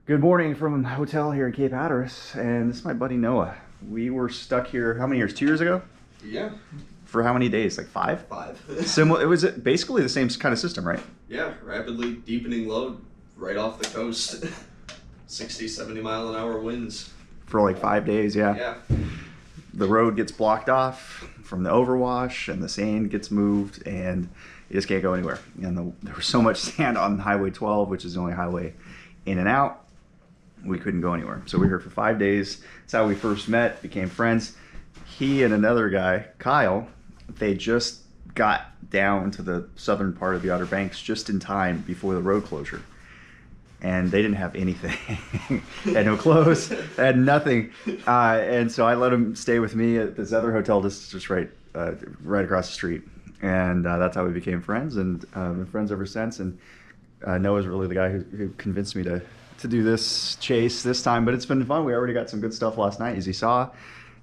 Good morning from a hotel here in Cape Hatteras, and this is my buddy Noah. We were stuck here, how many years? 2 years ago? Yeah. For how many days? Like 5? 5. Similar. It was basically the same kind of system, right? Yeah, rapidly deepening load right off the coast. 60, 70 mile an hour winds. For like 5 days, yeah. Yeah. The road gets blocked off from the overwash, and the sand gets moved, and you just can't go anywhere. And there was so much sand on Highway 12, which is the only highway in and out. We couldn't go anywhere. So we were here for 5 days. That's how we first met, became friends. He and another guy, Kyle, they just got down to the southern part of the Outer Banks just in time before the road closure. And they didn't have anything. They had no clothes, they had nothing. And so I let them stay with me at this other hotel just right across the street. And that's how we became friends, and been friends ever since. And Noah's really the guy who convinced me to do this chase this time, but it's been fun. We already got some good stuff last night, as you saw.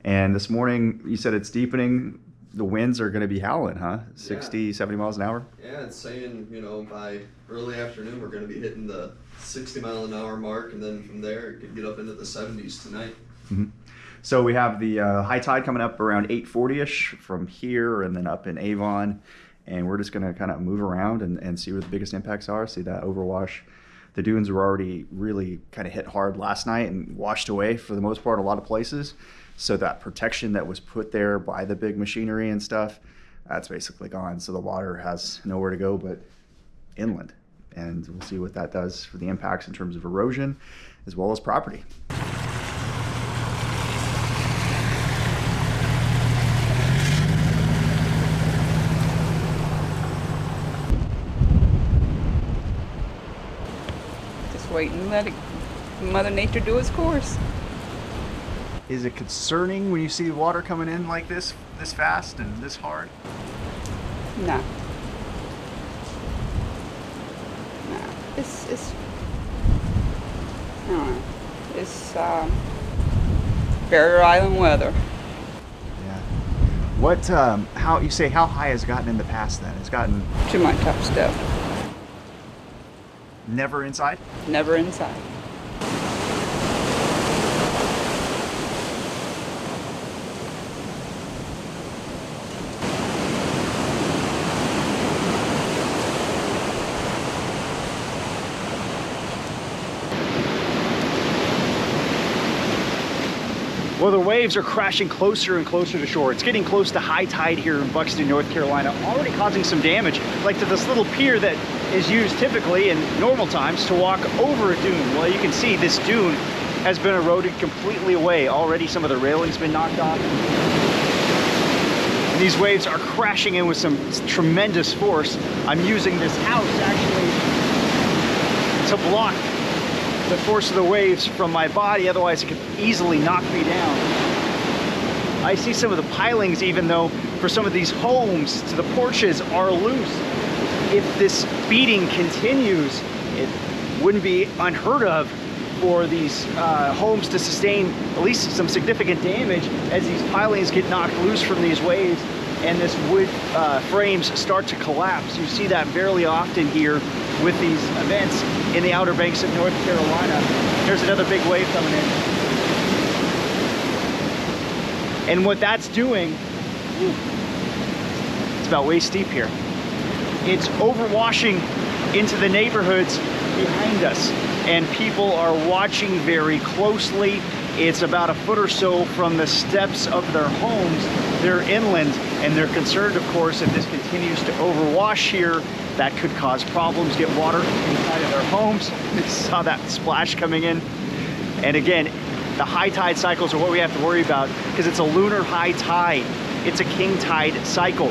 And this morning, you said it's deepening. The winds are going to be howling, huh? 60, 70 miles an hour? Yeah, it's saying, by early afternoon, we're going to be hitting the 60 mile an hour mark, and then from there, it could get up into the 70s tonight. Mm-hmm. So we have the high tide coming up around 8:40ish from here and then up in Avon. And we're just going to kind of move around and see where the biggest impacts are, see that overwash. The dunes were already really kind of hit hard last night and washed away for the most part, a lot of places. So that protection that was put there by the big machinery and stuff, that's basically gone. So the water has nowhere to go but inland. And we'll see what that does for the impacts in terms of erosion as well as property. Wait and let Mother Nature do its course. Is it concerning when you see water coming in like this fast and this hard? No. It's I don't know. It's Barrier Island weather. Yeah. What? How you say? How high has it gotten in the past? Then it's gotten To my top step. never inside. Never inside. Well, the waves are crashing closer and closer to shore. It's getting close to high tide here in Buxton, North Carolina, already causing some damage, like to this little pier that is used typically in normal times to walk over a dune. Well, you can see this dune has been eroded completely away. Already some of the railing's been knocked off. And these waves are crashing in with some tremendous force. I'm using this house actually to block the force of the waves from my body, otherwise it could easily knock me down. I see some of the pilings, even though for some of these homes to the porches are loose. If this beating continues, it wouldn't be unheard of for these homes to sustain at least some significant damage as these pilings get knocked loose from these waves and this wood frames start to collapse. You see that fairly often here with these events in the Outer Banks of North Carolina. There's another big wave coming in. And what that's doing, it's about waist deep here. It's overwashing into the neighborhoods behind us, and people are watching very closely. It's about a foot or so from the steps of their homes. They're inland, and they're concerned, of course, if this continues to overwash here, that could cause problems, get water inside of their homes. You saw that splash coming in. And again, the high tide cycles are what we have to worry about because it's a lunar high tide. It's a king tide cycle.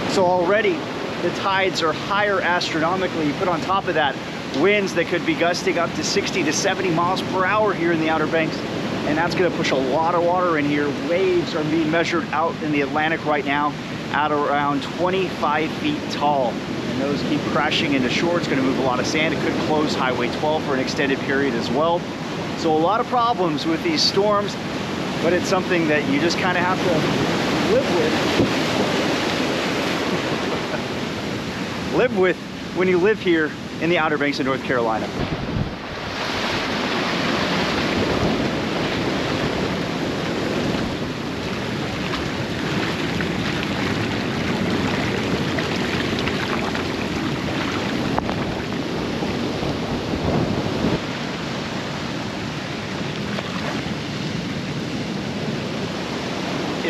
So already the tides are higher astronomically. You put on top of that winds that could be gusting up to 60 to 70 miles per hour here in the Outer Banks. And that's going to push a lot of water in here. Waves are being measured out in the Atlantic right now at around 25 feet tall. And those keep crashing into shore. It's going to move a lot of sand. It could close Highway 12 for an extended period as well. So a lot of problems with these storms, but it's something that you just kind of have to live with. Live with when you live here in the Outer Banks of North Carolina.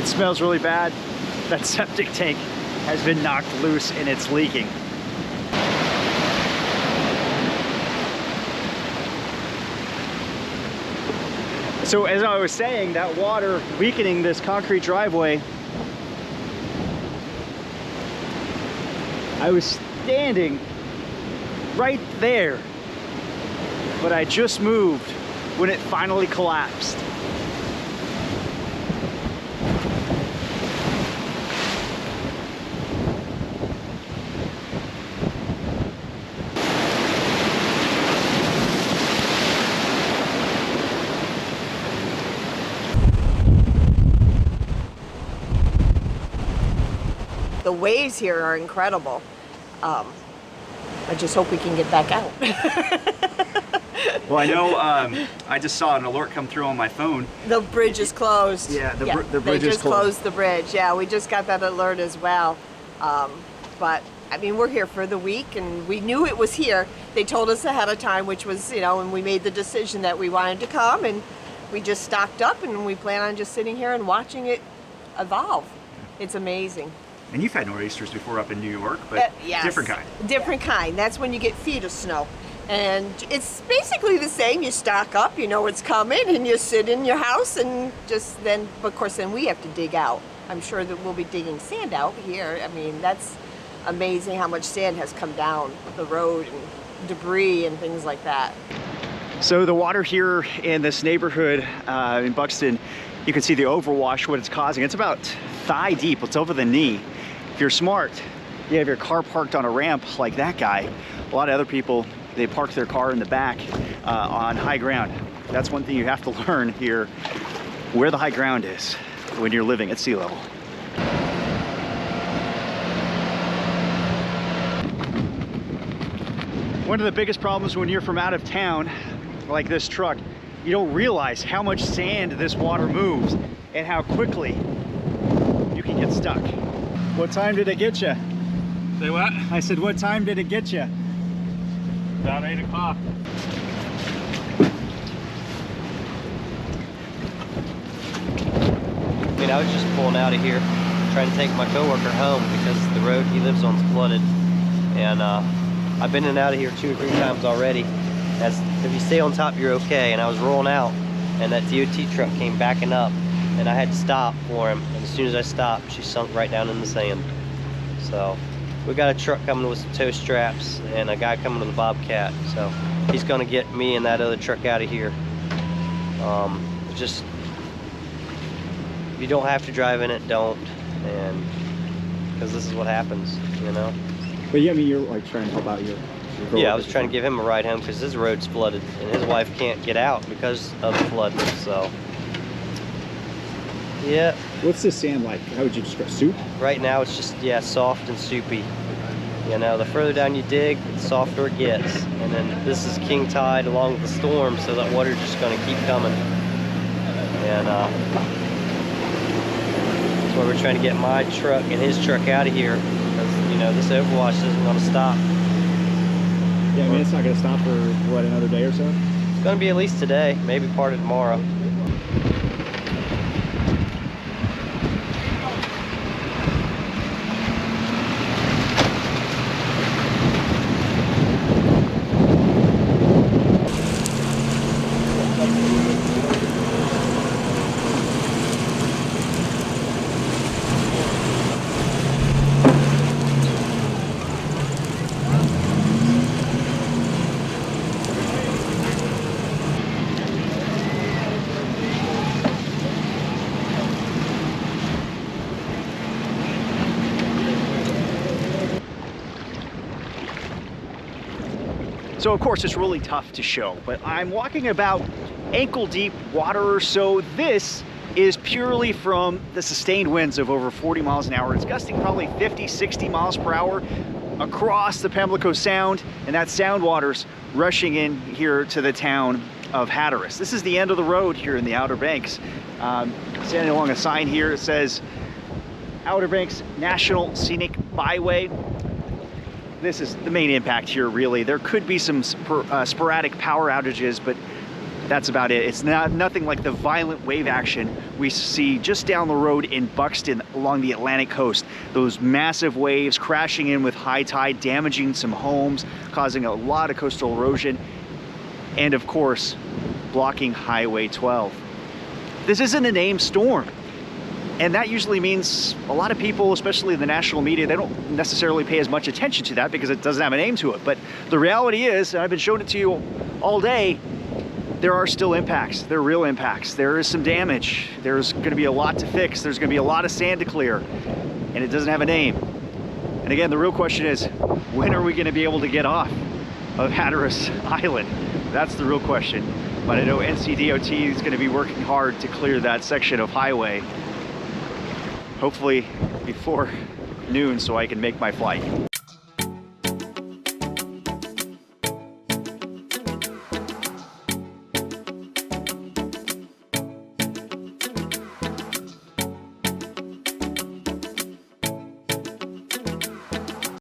It smells really bad. That septic tank has been knocked loose and it's leaking. So as I was saying, that water weakening this concrete driveway, I was standing right there, but I just moved when it finally collapsed. The waves here are incredible. I just hope we can get back out. Well, I know I just saw an alert come through on my phone. The bridge is closed. Yeah, the bridge they is just closed. closed the bridge. Yeah, we just got that alert as well. But I mean, we're here for the week, and we knew it was here. They told us ahead of time, which was, you know, and we made the decision that we wanted to come, and we just stocked up, and we plan on just sitting here and watching it evolve. It's amazing. And you've had nor'easters before up in New York, but Yes. different kind. Different kind. That's when you get feet of snow. And it's basically the same. You stock up, you know it's coming, and you sit in your house and just then, of course, then we have to dig out. I'm sure that we'll be digging sand out here. I mean, that's amazing how much sand has come down the road and debris and things like that. So the water here in this neighborhood in Buxton, you can see the overwash, what it's causing. It's about thigh deep, it's over the knee. If you're smart, you have your car parked on a ramp like that guy. A lot of other people, they park their car in the back on high ground. That's one thing you have to learn here, where the high ground is when you're living at sea level. One of the biggest problems when you're from out of town, like this truck, you don't realize how much sand this water moves and how quickly you can get stuck. What time did it get you? Say what? I said, what time did it get you? About 8 o'clock. I mean, I was just pulling out of here, trying to take my coworker home because the road he lives on is flooded. And I've been in and out of here 2 or 3 times already. If you stay on top, you're okay. And I was rolling out, and that DOT truck came backing up, and I had to stop for him. And as soon as I stopped, she sunk right down in the sand. So we got a truck coming with some tow straps and a guy coming with a bobcat. So he's gonna get me and that other truck out of here. Just, if you don't have to drive in it, don't. And because this is what happens, you know. But yeah, I mean, you're like trying to help out your Yeah, I was trying to give him a ride home because his road's flooded and his wife can't get out because of the flood. So yeah. What's this sand like? How would you describe soup? Right now it's just, yeah, soft and soupy. You know, the further down you dig, the softer it gets. And then this is king tide along with the storm, so that water's just gonna keep coming. And that's why we're trying to get my truck and his truck out of here, because, you know, this overwash isn't gonna stop. Yeah, I mean, it's not gonna stop for, what, another day or so? It's gonna be at least today, maybe part of tomorrow. So of course it's really tough to show, but I'm walking about ankle deep water or so. This is purely from the sustained winds of over 40 miles an hour. It's gusting probably 50, 60 miles per hour across the Pamlico Sound, and that sound water's rushing in here to the town of Hatteras. This is the end of the road here in the Outer Banks. Standing along a sign here, it says Outer Banks National Scenic Byway. This is the main impact here, really. There could be some sporadic power outages, but that's about it. It's nothing like the violent wave action we see just down the road in Buxton along the Atlantic coast. Those massive waves crashing in with high tide, damaging some homes, causing a lot of coastal erosion, and of course, blocking Highway 12. This isn't a named storm. And that usually means a lot of people, especially the national media, they don't necessarily pay as much attention to that because it doesn't have a name to it. But the reality is, and I've been showing it to you all day, there are still impacts. There are real impacts. There is some damage. There's going to be a lot to fix. There's going to be a lot of sand to clear. And it doesn't have a name. And again, the real question is, when are we going to be able to get off of Hatteras Island? That's the real question. But I know NCDOT is going to be working hard to clear that section of highway, hopefully before noon, so I can make my flight.